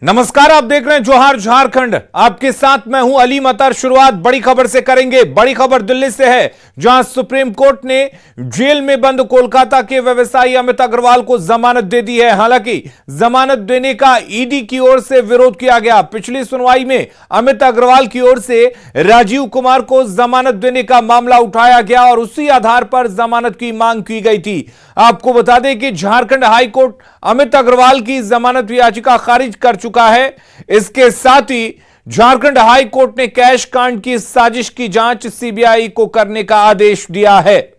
नमस्कार, आप देख रहे हैं जोहार झारखंड। आपके साथ मैं हूं अली मतर। शुरुआत बड़ी खबर से करेंगे। बड़ी खबर दिल्ली से है, जहां सुप्रीम कोर्ट ने जेल में बंद कोलकाता के व्यवसायी अमित अग्रवाल को जमानत दे दी है। हालांकि जमानत देने का ईडी की ओर से विरोध किया गया। पिछली सुनवाई में अमित अग्रवाल की ओर से राजीव कुमार को जमानत देने का मामला उठाया गया और उसी आधार पर जमानत की मांग की गई थी। आपको बता दें कि झारखंड हाईकोर्ट अमित अग्रवाल की जमानत याचिका खारिज कर चुका है। इसके साथ ही झारखंड हाई कोर्ट ने कैश कांड की साजिश की जांच सीबीआई को करने का आदेश दिया है।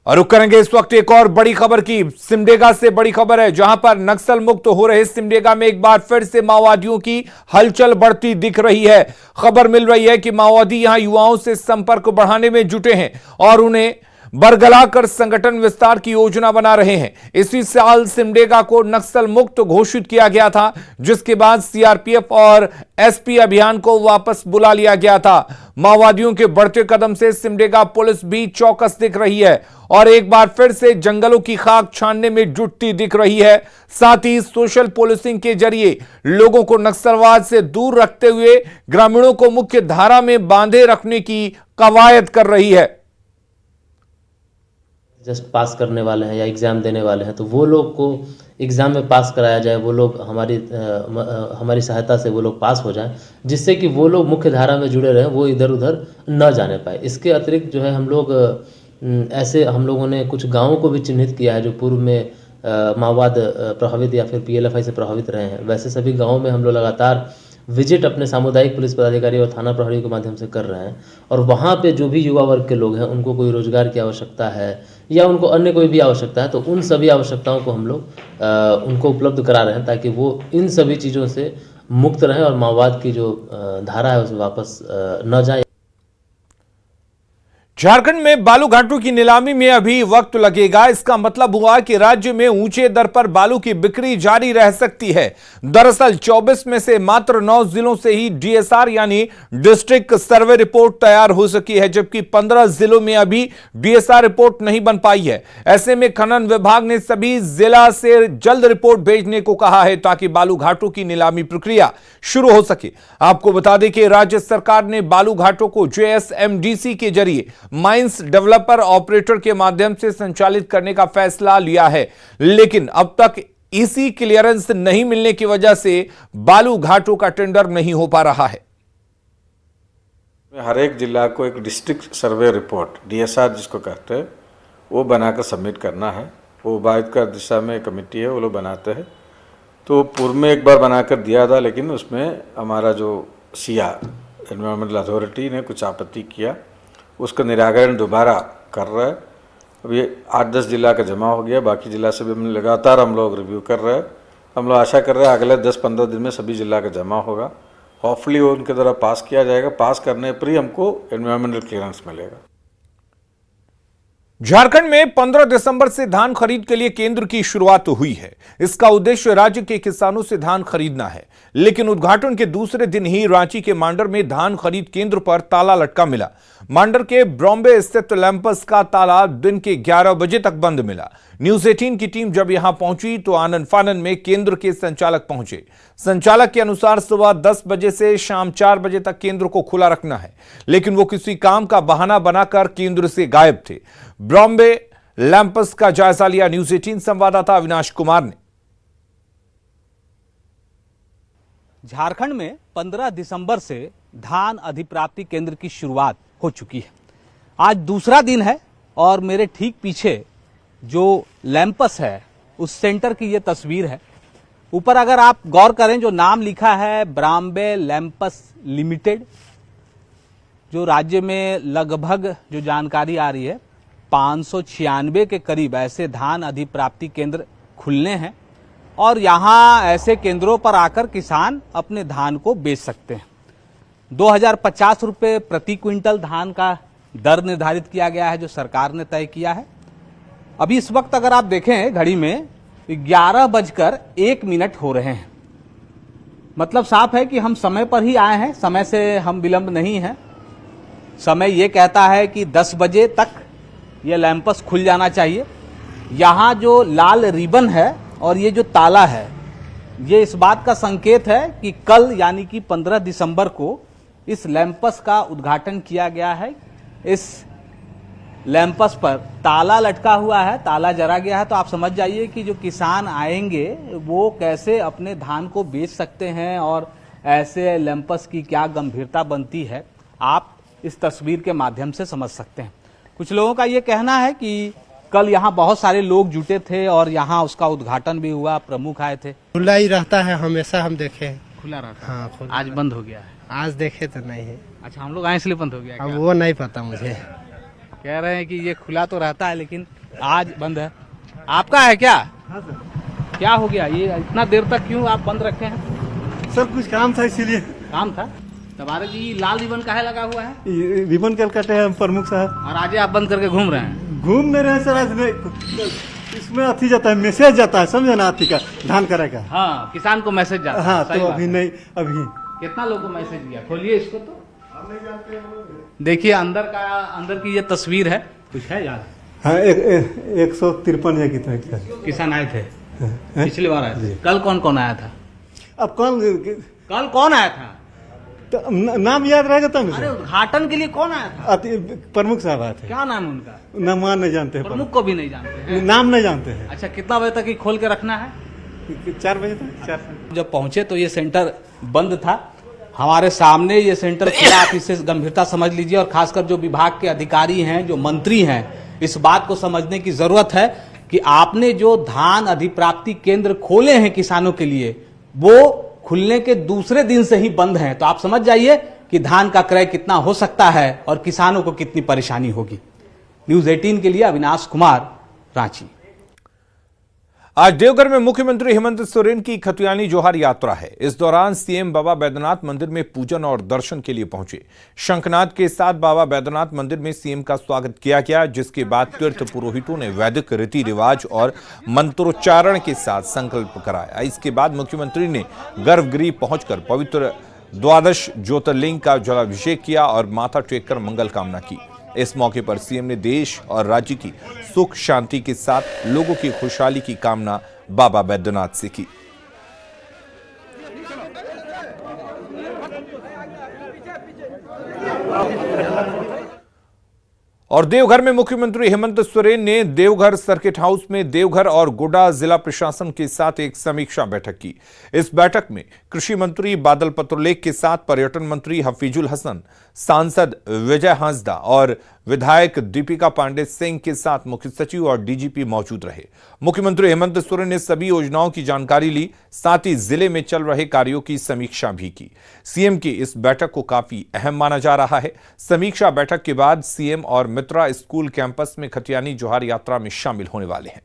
और रुक करेंगे इस वक्त एक और बड़ी खबर की। सिमडेगा से बड़ी खबर है, जहां पर नक्सल मुक्त हो रहे सिमडेगा में एक बार फिर से माओवादियों की हलचल बढ़ती दिख रही है। खबर मिल रही है कि माओवादी यहां युवाओं से संपर्क बढ़ाने में जुटे हैं और उन्हें बरगलाकर संगठन विस्तार की योजना बना रहे हैं। इसी साल सिमडेगा को नक्सल मुक्त घोषित किया गया था, जिसके बाद सीआरपीएफ और एसपी अभियान को वापस बुला लिया गया था। माओवादियों के बढ़ते कदम से सिमडेगा पुलिस भी चौकस दिख रही है और एक बार फिर से जंगलों की खाक छानने में जुटती दिख रही है। साथ ही सोशल पुलिसिंग के जरिए लोगों को नक्सलवाद से दूर रखते हुए ग्रामीणों को मुख्य धारा में बांधे रखने की कवायद कर रही है। जस्ट पास करने वाले हैं या एग्ज़ाम देने वाले हैं, तो वो लोग को एग्ज़ाम में पास कराया जाए, वो लोग हमारी सहायता से वो लोग पास हो जाएं, जिससे कि वो लोग मुख्य धारा में जुड़े रहें, वो इधर उधर न जाने पाए। इसके अतिरिक्त जो है हम लोगों ने कुछ गाँवों को भी चिन्हित किया है जो पूर्व में माओवाद प्रभावित या फिर पीएलएफआई से प्रभावित रहे हैं। वैसे सभी गाँवों में हम लोग लगातार विजिट अपने सामुदायिक पुलिस पदाधिकारी और थाना प्रहरी के माध्यम से कर रहे हैं और वहाँ पे जो भी युवा वर्ग के लोग हैं, उनको कोई रोजगार की आवश्यकता है या उनको अन्य कोई भी आवश्यकता है, तो उन सभी आवश्यकताओं को हम लोग उनको उपलब्ध करा रहे हैं, ताकि वो इन सभी चीज़ों से मुक्त रहें और माओवाद की जो धारा है उसमें वापस न जाए। झारखंड में बालू घाटों की नीलामी में अभी वक्त लगेगा। इसका मतलब हुआ कि राज्य में ऊंचे दर पर बालू की बिक्री जारी रह सकती है। दरअसल 24 में से मात्र 9 जिलों से ही डीएसआर यानी डिस्ट्रिक्ट सर्वे रिपोर्ट तैयार हो सकी है, जबकि 15 जिलों में अभी डीएसआर रिपोर्ट नहीं बन पाई है। ऐसे में खनन विभाग ने सभी जिला से जल्द रिपोर्ट भेजने को कहा है, ताकि बालू घाटों की नीलामी प्रक्रिया शुरू हो सके। आपको बता दें कि राज्य सरकार ने बालू घाटों को जेएसएमडीसी के जरिए माइंस डेवलपर ऑपरेटर के माध्यम से संचालित करने का फैसला लिया है, लेकिन अब तक ईसी क्लियरेंस नहीं मिलने की वजह से बालू घाटों का टेंडर नहीं हो पा रहा है। हर एक जिला को एक डिस्ट्रिक्ट सर्वे रिपोर्ट डीएसआर जिसको कहते हैं वो बनाकर सबमिट करना है। वो उपायुक्त का दिशा में कमेटी है, वो लोग बनाते हैं। तो पूर्व में एक बार बनाकर दिया था, लेकिन उसमें हमारा जो सिया एनवायरमेंटल अथॉरिटी ने कुछ आपत्ति किया, उसका निराकरण दोबारा कर रहा है। अभी 8-10 जिला का जमा हो गया, बाकी जिला से भी हम लगातार रिव्यू कर रहे हैं। हम लोग आशा कर रहे हैं अगले 10-15 दिन में सभी जिला का जमा होगा। होपफुली वो उनके द्वारा पास किया जाएगा। पास करने पर ही हमको एनवायरमेंटल क्लियरेंस मिलेगा। झारखंड में 15 दिसंबर से धान खरीद के लिए केंद्र की शुरुआत हुई है। इसका उद्देश्य राज्य के किसानों से धान खरीदना है, लेकिन उद्घाटन के दूसरे दिन ही रांची के मांडर में धान खरीद केंद्र पर ताला लटका मिला। मांडर के ब्रॉम्बे स्थित लैंपस का ताला दिन के 11 बजे तक बंद मिला। न्यूज 18 की टीम जब यहां पहुंची तो आनन फानन में केंद्र के संचालक पहुंचे। संचालक के अनुसार सुबह 10 बजे से शाम 4 बजे तक केंद्र को खुला रखना है, लेकिन वो किसी काम का बहाना बनाकर केंद्र से गायब थे। ब्रॉम्बे लैंपस का जायजा लिया न्यूज 18 संवाददाता अविनाश कुमार ने। झारखंड में 15 दिसंबर से धान अधिप्राप्ति केंद्र की शुरुआत हो चुकी है। आज दूसरा दिन है और मेरे ठीक पीछे जो लैंपस है उस सेंटर की ये तस्वीर है। ऊपर अगर आप गौर करें, जो नाम लिखा है ब्रॉम्बे लैंपस लिमिटेड, जो राज्य में लगभग जो जानकारी आ रही है 596 के करीब ऐसे धान अधिप्राप्ति केंद्र खुलने हैं और यहाँ ऐसे केंद्रों पर आकर किसान अपने धान को बेच सकते हैं। 2050 रुपये प्रति क्विंटल धान का दर निर्धारित किया गया है, जो सरकार ने तय किया है। अभी इस वक्त अगर आप देखें घड़ी में 11:01 हो रहे हैं। मतलब साफ है कि हम समय पर ही आए हैं, समय से हम विलंब नहीं है। समय ये कहता है कि 10 बजे तक ये लैंपस खुल जाना चाहिए। यहाँ जो लाल रिबन है और ये जो ताला है ये इस बात का संकेत है कि कल यानी कि 15 दिसंबर को इस लैंपस का उद्घाटन किया गया है। इस लैंपस पर ताला लटका हुआ है, ताला जरा गया है, तो आप समझ जाइए कि जो किसान आएंगे वो कैसे अपने धान को बेच सकते हैं और ऐसे लैंपस की क्या गंभीरता बनती है, आप इस तस्वीर के माध्यम से समझ सकते हैं। कुछ लोगों का ये कहना है कि कल यहाँ बहुत सारे लोग जुटे थे और यहाँ उसका उद्घाटन भी हुआ, प्रमुख आए थे। खुला ही रहता है, हमेशा हम देखे हैं। खुला रहता है? हाँ, खुला। आज बंद हो गया है? आज देखे तो नहीं है। अच्छा, हम लोग आए इसलिए बंद हो गया? अब वो नहीं पता मुझे। कह रहे हैं कि ये खुला तो रहता है लेकिन आज बंद है। आपका है क्या? हाँ सर। क्या हो गया, ये इतना देर तक क्यों आप बंद रखे हैं? सर कुछ काम था इसीलिए। काम था? तबारे जी, लाल रिबन काहे लगा हुआ है? ये रिबन कल कटे हैं प्रमुख साहब। और आज आप बंद करके घूम रहे हैं? घूम नहीं रहे सर, आज इसमें अथी जाता है, मैसेज जाता है, समझे ना, अथी का धान करेगा। हाँ, किसान को मैसेज जाता है। हाँ, सही तो बात अभी है। नहीं, अभी कितना लोगों को मैसेज दिया? खोलिए इसको तो। देखिए अंदर की ये तस्वीर है। कुछ है याद? हाँ, 153 या कितना किसान आए थे पिछली बार आए थे। कल कौन कौन आया था? अब कौन, कल कौन आया था? तो नाम याद रहेगा तब। अरे उद्घाटन के लिए कौन आया था? प्रमुख साहब आए थे। क्या नाम है उनका? नाम नहीं जानते हैं, प्रमुख को भी नहीं जानते हैं? नाम नहीं जानते हैं। अच्छा, कितना बजे तक ही खोल के रखना है? 4 बजे तक। 4 जब पहुंचे तो ये सेंटर बंद था। हमारे सामने ये सेंटर खुला, आप इससे गंभीरता समझ लीजिए। और खासकर जो विभाग के अधिकारी हैं, जो मंत्री हैं, इस बात को समझने की जरूरत है कि आपने जो धान अधिप्राप्ति केंद्र खोले हैं किसानों के लिए, वो खुलने के दूसरे दिन से ही बंद हैं। तो आप समझ जाइए कि धान का क्रय कितना हो सकता है और किसानों को कितनी परेशानी होगी। न्यूज़ 18 के लिए अविनाश कुमार, रांची। आज देवघर में मुख्यमंत्री हेमंत सोरेन की खतियानी जोहार यात्रा है। इस दौरान सीएम बाबा बैद्यनाथ मंदिर में पूजन और दर्शन के लिए पहुंचे। शंखनाद के साथ बाबा बैद्यनाथ मंदिर में सीएम का स्वागत किया गया, जिसके बाद तीर्थ पुरोहितों ने वैदिक रीति रिवाज और मंत्रोच्चारण के साथ संकल्प कराया। इसके बाद मुख्यमंत्री ने गर्भगृह पहुंचकर पवित्र द्वादश ज्योतिर्लिंग का जलाभिषेक किया और माथा टेककर मंगल कामना की। इस मौके पर सीएम ने देश और राज्य की सुख शांति के साथ लोगों की खुशहाली की कामना बाबा बैद्यनाथ से की। और देवघर में मुख्यमंत्री हेमंत सोरेन ने देवघर सर्किट हाउस में देवघर और गोड्डा जिला प्रशासन के साथ एक समीक्षा बैठक की। इस बैठक में कृषि मंत्री बादल पत्रलेख के साथ पर्यटन मंत्री हफीजुल हसन, सांसद विजय हांसदा और विधायक दीपिका पांडे सिंह के साथ मुख्य सचिव और डीजीपी मौजूद रहे। मुख्यमंत्री हेमंत सोरेन ने सभी योजनाओं की जानकारी ली, साथ ही जिले में चल रहे कार्यों की समीक्षा भी की। सीएम की इस बैठक को काफी अहम माना जा रहा है। समीक्षा बैठक के बाद सीएम और मित्रा स्कूल कैंपस में खतियानी जोहार यात्रा में शामिल होने वाले हैं।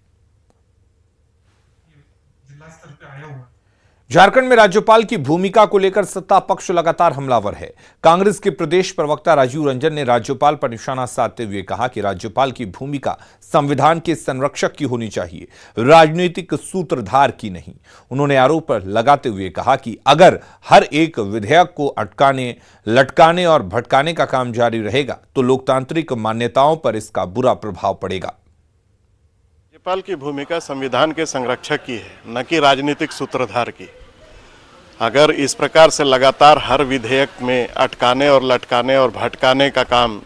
झारखंड में राज्यपाल की भूमिका को लेकर सत्ता पक्ष लगातार हमलावर है। कांग्रेस के प्रदेश प्रवक्ता राजीव रंजन ने राज्यपाल पर निशाना साधते हुए कहा कि राज्यपाल की भूमिका संविधान के संरक्षक की होनी चाहिए, राजनीतिक सूत्रधार की नहीं। उन्होंने आरोप लगाते हुए कहा कि अगर हर एक विधेयक को अटकाने, लटकाने और भटकाने का काम जारी रहेगा तो लोकतांत्रिक मान्यताओं पर इसका बुरा प्रभाव पड़ेगा। राज्यपाल की भूमिका संविधान के संरक्षक की है, न कि राजनीतिक सूत्रधार की। अगर इस प्रकार से लगातार हर विधेयक में अटकाने और लटकाने और भटकाने का काम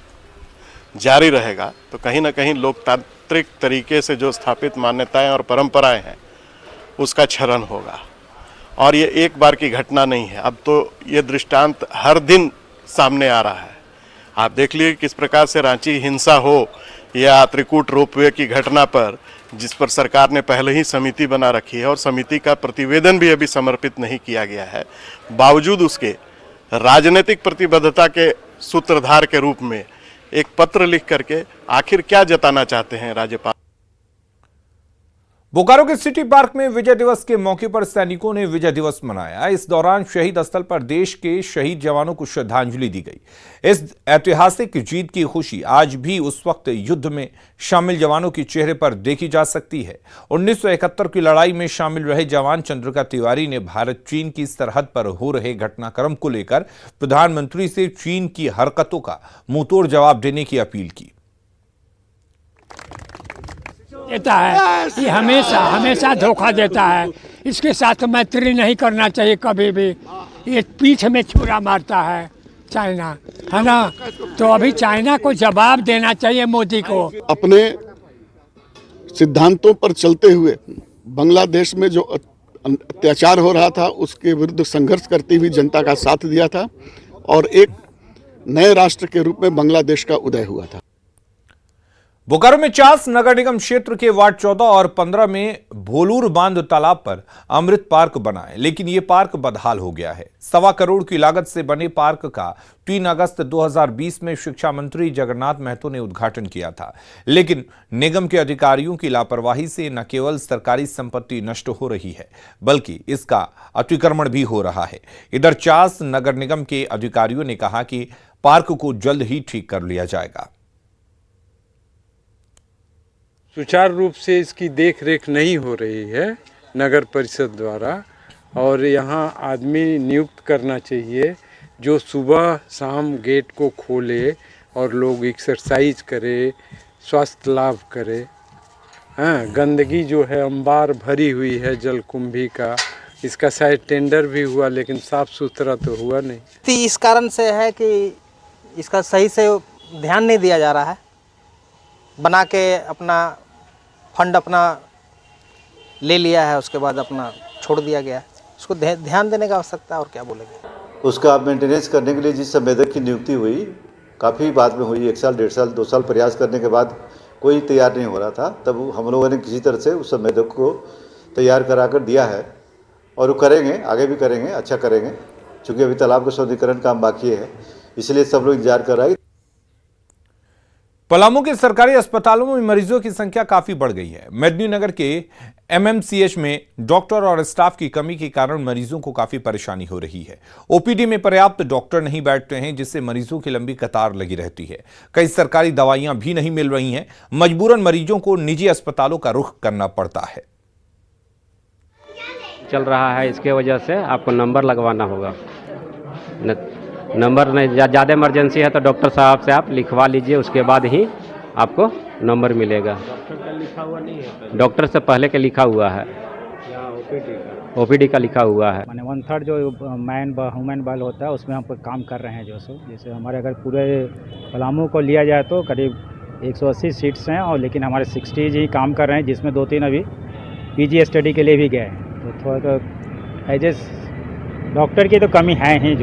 जारी रहेगा तो कहीं ना कहीं लोकतांत्रिक तरीके से जो स्थापित मान्यताएं और परंपराएं हैं उसका क्षरण होगा। और ये एक बार की घटना नहीं है, अब तो ये दृष्टांत हर दिन सामने आ रहा है। आप देख लीजिए किस प्रकार से रांची हिंसा हो या त्रिकूट रोपवे की घटना पर, जिस पर सरकार ने पहले ही समिति बना रखी है और समिति का प्रतिवेदन भी अभी समर्पित नहीं किया गया है, बावजूद उसके राजनीतिक प्रतिबद्धता के सूत्रधार के रूप में एक पत्र लिख करके आखिर क्या जताना चाहते हैं राज्यपाल। बोकारो के सिटी पार्क में विजय दिवस के मौके पर सैनिकों ने विजय दिवस मनाया। इस दौरान शहीद स्थल पर देश के शहीद जवानों को श्रद्धांजलि दी गई। इस ऐतिहासिक जीत की खुशी आज भी उस वक्त युद्ध में शामिल जवानों के चेहरे पर देखी जा सकती है। 1971 की लड़ाई में शामिल रहे जवान चंद्रिका तिवारी ने भारत चीन की सरहद पर हो रहे घटनाक्रम को लेकर प्रधानमंत्री से चीन की हरकतों का मुंहतोड़ जवाब देने की अपील की। देता है, ये हमेशा हमेशा धोखा देता है। इसके साथ मैत्री नहीं करना चाहिए कभी भी। ये पीठ में छुरा मारता है चाइना, है ना। तो अभी चाइना को जवाब देना चाहिए मोदी को। अपने सिद्धांतों पर चलते हुए बांग्लादेश में जो अत्याचार हो रहा था उसके विरुद्ध संघर्ष करती हुई जनता का साथ दिया था और एक नए राष्ट्र के रूप में बांग्लादेश का उदय हुआ था। बोकारो में चास नगर निगम क्षेत्र के वार्ड 14 और 15 में भोलूर बांध तालाब पर अमृत पार्क बना है, लेकिन यह पार्क बदहाल हो गया है। 1.25 करोड़ की लागत से बने पार्क का 3 अगस्त 2020 में शिक्षा मंत्री जगन्नाथ महतो ने उद्घाटन किया था, लेकिन निगम के अधिकारियों की लापरवाही से न केवल सरकारी संपत्ति नष्ट हो रही है बल्कि इसका अतिक्रमण भी हो रहा है। इधर चास नगर निगम के अधिकारियों ने कहा कि पार्क को जल्द ही ठीक कर लिया जाएगा। सुचारू रूप से इसकी देख रेख नहीं हो रही है नगर परिषद द्वारा, और यहाँ आदमी नियुक्त करना चाहिए जो सुबह शाम गेट को खोले और लोग एक्सरसाइज करे, स्वास्थ्य लाभ करे। हाँ, गंदगी जो है अंबार भरी हुई है जलकुंभी का, इसका शायद टेंडर भी हुआ लेकिन साफ सुथरा तो हुआ नहीं। इस कारण से है कि इसका सही से ध्यान नहीं दिया जा रहा है। बना के अपना फंड अपना ले लिया है, उसके बाद अपना छोड़ दिया गया है। उसको ध्यान देने का आवश्यकता है, और क्या बोलेंगे। उसका मेंटेनेंस करने के लिए जिस संवेदक की नियुक्ति हुई काफ़ी बाद में हुई, 1 साल 1.5 साल 2 साल प्रयास करने के बाद कोई तैयार नहीं हो रहा था। तब हम लोगों ने किसी तरह से उस संवेदक को तैयार करा कर दिया है और वो करेंगे, आगे भी करेंगे, अच्छा करेंगे। चूँकि अभी तालाब का सौंदर्यीकरण काम बाकी है, इसलिए सब लोग इंतजार कर रहा है। पलामू के सरकारी अस्पतालों में मरीजों की संख्या काफी बढ़ गई है। मेदिनीनगर के एमएमसीएच में डॉक्टर और स्टाफ की कमी के कारण मरीजों को काफी परेशानी हो रही है। ओपीडी में पर्याप्त डॉक्टर नहीं बैठते हैं, जिससे मरीजों की लंबी कतार लगी रहती है। कई सरकारी दवाइयां भी नहीं मिल रही हैं। मजबूरन मरीजों को निजी अस्पतालों का रुख करना पड़ता है। चल रहा है, इसके वजह से आपको नंबर लगवाना होगा। नंबर नहीं, ज़्यादा इमरजेंसी है तो डॉक्टर साहब से आप लिखवा लीजिए, उसके बाद ही आपको नंबर मिलेगा। डॉक्टर का लिखा हुआ नहीं है, डॉक्टर से पहले का लिखा हुआ है, ओपीडी का लिखा हुआ है। माने 1/3 जो ह्यूमन बल होता है उसमें हम काम कर रहे हैं। जैसे हमारे अगर पूरे पलामू को लिया जाए तो करीब 180 सीट्स हैं, और लेकिन हमारे 60 ही काम कर रहे हैं, जिसमें 2-3 अभी पीजी स्टडी के लिए भी गए हैं। तो थोड़ा तो एज डॉक्टर की तो कमी है ही,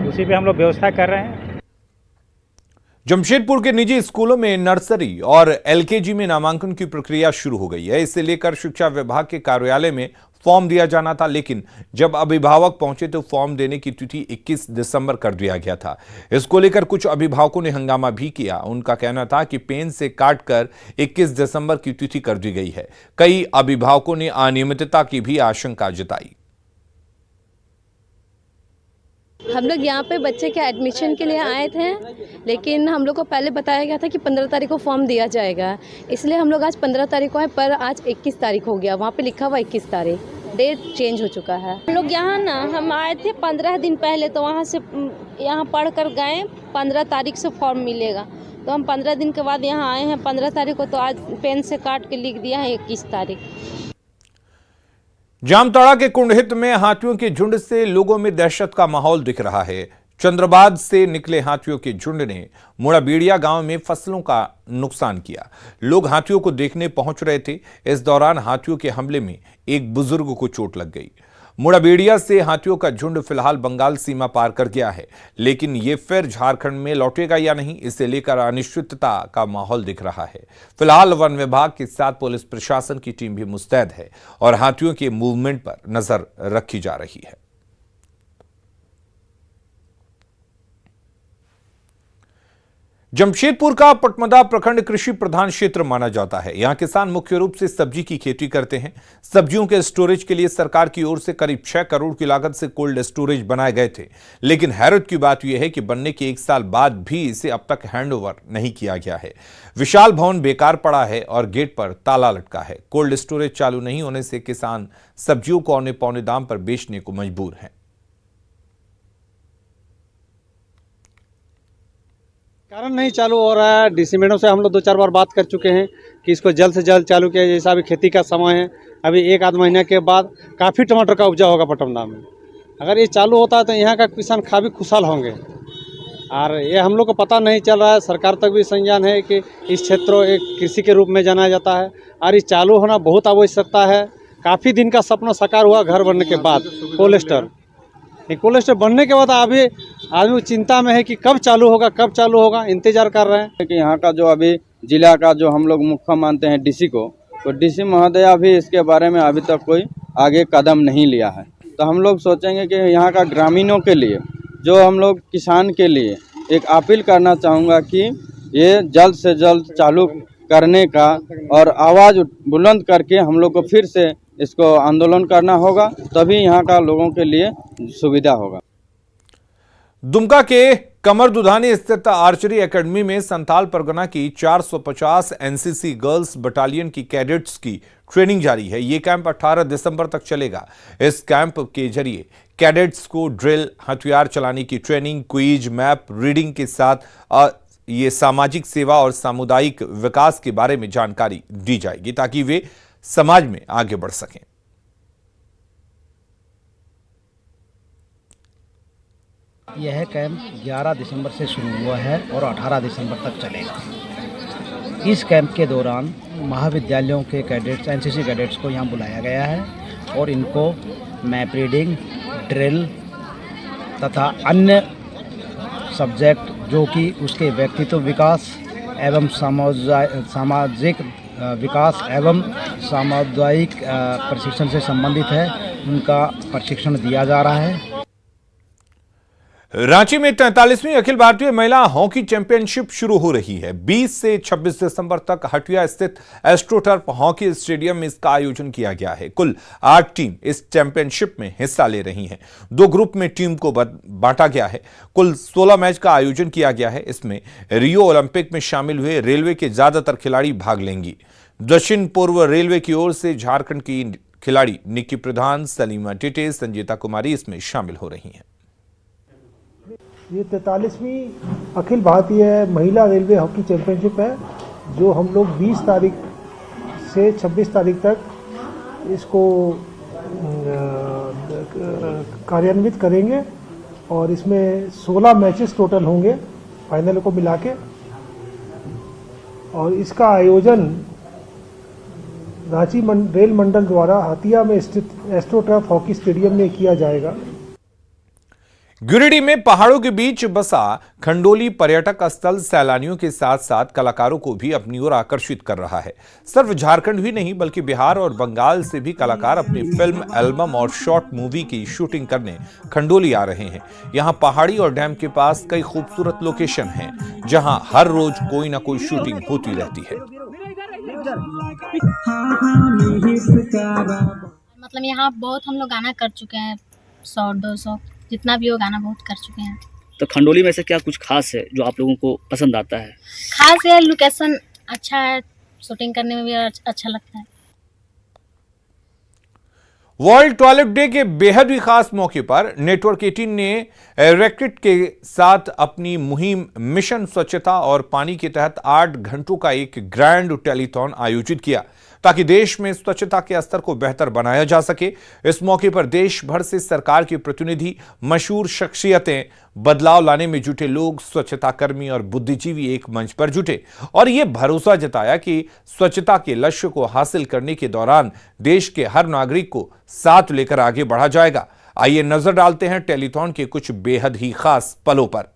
उसी पे हम लोग व्यवस्था कर रहे हैं। जमशेदपुर के निजी स्कूलों में नर्सरी और एलकेजी में नामांकन की प्रक्रिया शुरू हो गई है। इसे लेकर शिक्षा विभाग के कार्यालय में फॉर्म दिया जाना था, लेकिन जब अभिभावक पहुंचे तो फॉर्म देने की तिथि 21 दिसंबर कर दिया गया था। इसको लेकर कुछ अभिभावकों ने हंगामा भी किया। उनका कहना था कि पेन से काटकर 21 दिसंबर की तिथि कर दी गई है। कई अभिभावकों ने अनियमितता की भी आशंका जताई। हम लोग यहाँ पे बच्चे के एडमिशन के लिए आए थे, लेकिन हम लोग को पहले बताया गया था कि 15 तारीख को फॉर्म दिया जाएगा, इसलिए हम लोग आज 15 तारीख को आए, पर आज 21 तारीख हो गया। वहाँ पे लिखा हुआ 21 तारीख, डेट चेंज हो चुका है। हम लोग यहाँ ना हम आए थे 15 दिन पहले, तो वहाँ से यहाँ पढ़ कर गए 15 तारीख से फॉर्म मिलेगा, तो हम 15 दिन के बाद यहाँ आए हैं 15 तारीख को, तो आज पेन से काट के लिख दिया है 21 तारीख। जामताड़ा के कुंडहित में हाथियों के झुंड से लोगों में दहशत का माहौल दिख रहा है। चंद्रबाद से निकले हाथियों के झुंड ने मुड़ाबीड़िया गांव में फसलों का नुकसान किया। लोग हाथियों को देखने पहुंच रहे थे। इस दौरान हाथियों के हमले में एक बुजुर्ग को चोट लग गई। मुड़ाबीड़िया से हाथियों का झुंड फिलहाल बंगाल सीमा पार कर गया है, लेकिन ये फिर झारखंड में लौटेगा या नहीं, इसे लेकर अनिश्चितता का माहौल दिख रहा है। फिलहाल वन विभाग के साथ पुलिस प्रशासन की टीम भी मुस्तैद है और हाथियों के मूवमेंट पर नजर रखी जा रही है। जमशेदपुर का पटमदा प्रखंड कृषि प्रधान क्षेत्र माना जाता है। यहां किसान मुख्य रूप से सब्जी की खेती करते हैं। सब्जियों के स्टोरेज के लिए सरकार की ओर से करीब 6 करोड़ की लागत से कोल्ड स्टोरेज बनाए गए थे, लेकिन हैरत की बात यह है कि बनने के 1 साल बाद भी इसे अब तक हैंडओवर नहीं किया गया है। विशाल भवन बेकार पड़ा है और गेट पर ताला लटका है। कोल्ड स्टोरेज चालू नहीं होने से किसान सब्जियों को औने पौने दाम पर बेचने को मजबूर हैं। कारण नहीं चालू हो रहा है। डीसी मैडम से हम लोग 2-4 बार बात कर चुके हैं कि इसको जल्द से जल्द चालू किया। जैसा अभी खेती का समय है, अभी 1-आध महीने के बाद काफ़ी टमाटर का उपजा होगा पटमदा में। अगर ये चालू होता है तो यहाँ का किसान काफ़ी खुशहाल होंगे। और ये हम लोग को पता नहीं चल रहा है, सरकार तक भी संज्ञान है कि इस क्षेत्र एक कृषि के रूप में जाना जाता है और ये चालू होना बहुत आवश्यकता है। काफ़ी दिन का सपना साकार हुआ घर बनने के बाद। कोल्ड स्टोर बनने के बाद अभी आदमी चिंता में है कि कब चालू होगा, इंतजार कर रहे हैं। कि यहाँ का जो अभी जिला का जो हम लोग मुख्य मानते हैं डीसी को, तो डीसी महोदया भी इसके बारे में अभी तक कोई आगे कदम नहीं लिया है। तो हम लोग सोचेंगे कि यहाँ का ग्रामीणों के लिए, जो हम लोग किसान के लिए एक अपील करना चाहूँगा कि ये जल्द से जल्द चालू करने का और आवाज़ बुलंद करके हम लोग को फिर से इसको आंदोलन करना होगा, तभी यहाँ का लोगों के लिए सुविधा होगा। दुमका के कमर दुधानी स्थित आर्चरी एकेडमी में संथाल परगना की 450 एनसीसी गर्ल्स बटालियन की कैडेट्स की ट्रेनिंग जारी है। ये कैंप 18 दिसंबर तक चलेगा। इस कैंप के जरिए कैडेट्स को ड्रिल, हथियार चलाने की ट्रेनिंग, क्विज, मैप रीडिंग के साथ ये सामाजिक सेवा और सामुदायिक विकास के बारे में जानकारी दी जाएगी ताकि वे समाज में आगे बढ़ सकें। यह कैंप 11 दिसंबर से शुरू हुआ है और 18 दिसंबर तक चलेगा। इस कैंप के दौरान महाविद्यालयों के कैडेट्स, एनसीसी कैडेट्स को यहाँ बुलाया गया है और इनको मैप रीडिंग, ड्रिल तथा अन्य सब्जेक्ट जो कि उसके व्यक्तित्व विकास एवं सामाजिक विकास एवं सामुदायिक प्रशिक्षण से संबंधित है, उनका प्रशिक्षण दिया जा रहा है। रांची में 43वीं अखिल भारतीय महिला हॉकी चैंपियनशिप शुरू हो रही है। 20 से 26 दिसंबर तक हटिया स्थित एस्ट्रोटर्फ हॉकी स्टेडियम में इसका आयोजन किया गया है। कुल 8 टीम इस चैंपियनशिप में हिस्सा ले रही हैं। 2 ग्रुप में टीम को बांटा गया है। कुल 16 मैच का आयोजन किया गया है। इसमें रियो ओलंपिक में शामिल हुए रेलवे के ज्यादातर खिलाड़ी भाग लेंगी। दक्षिण पूर्व रेलवे की ओर से झारखंड की खिलाड़ी निक्की प्रधान, सलीमा टिटे, संजीता कुमारी इसमें शामिल हो रही हैं। ये 43वीं अखिल भारतीय महिला रेलवे हॉकी चैंपियनशिप है, जो हम लोग 20 तारीख से 26 तारीख तक इसको कार्यान्वित करेंगे और इसमें 16 मैचेस टोटल होंगे फाइनल को मिला के। और इसका आयोजन रांची रेल मंडल द्वारा हटिया में स्थित एस्ट्रोटर्फ हॉकी स्टेडियम में किया जाएगा। गिरिडीह में पहाड़ों के बीच बसा खंडोली पर्यटक स्थल सैलानियों के साथ साथ कलाकारों को भी अपनी ओर आकर्षित कर रहा है। सिर्फ झारखंड ही नहीं बल्कि बिहार और बंगाल से भी कलाकार अपनी फिल्म, एल्बम और शॉर्ट मूवी की शूटिंग करने खंडोली आ रहे हैं। यहां पहाड़ी और डैम के पास कई खूबसूरत लोकेशन हैं जहां हर रोज कोई ना कोई शूटिंग होती रहती है। मतलब यहाँ बहुत हम लोग गाना कर चुके हैं, 100-200 जितना भी हो गाना बहुत कर चुके हैं। तो खंडोली में से क्या कुछ खास है जो आप लोगों को पसंद आता है? खास है, लोकेशन अच्छा है, शूटिंग करने में भी अच्छा लगता है। वर्ल्ड टॉयलेट डे के बेहद ही खास मौके पर नेटवर्क 18 ने रैकेट के साथ अपनी मुहिम मिशन स्वच्छता और पानी के तहत 8 घंटों का एक ग्रैंड टेलीथॉन आयोजित किया ताकि देश में स्वच्छता के स्तर को बेहतर बनाया जा सके। इस मौके पर देश भर से सरकार के प्रतिनिधि, मशहूर शख्सियतें, बदलाव लाने में जुटे लोग, स्वच्छता कर्मी और बुद्धिजीवी एक मंच पर जुटे और ये भरोसा जताया कि स्वच्छता के लक्ष्य को हासिल करने के दौरान देश के हर नागरिक को साथ लेकर आगे बढ़ा जाएगा। आइए नजर डालते हैं टेलीथॉन के कुछ बेहद ही खास पलों पर।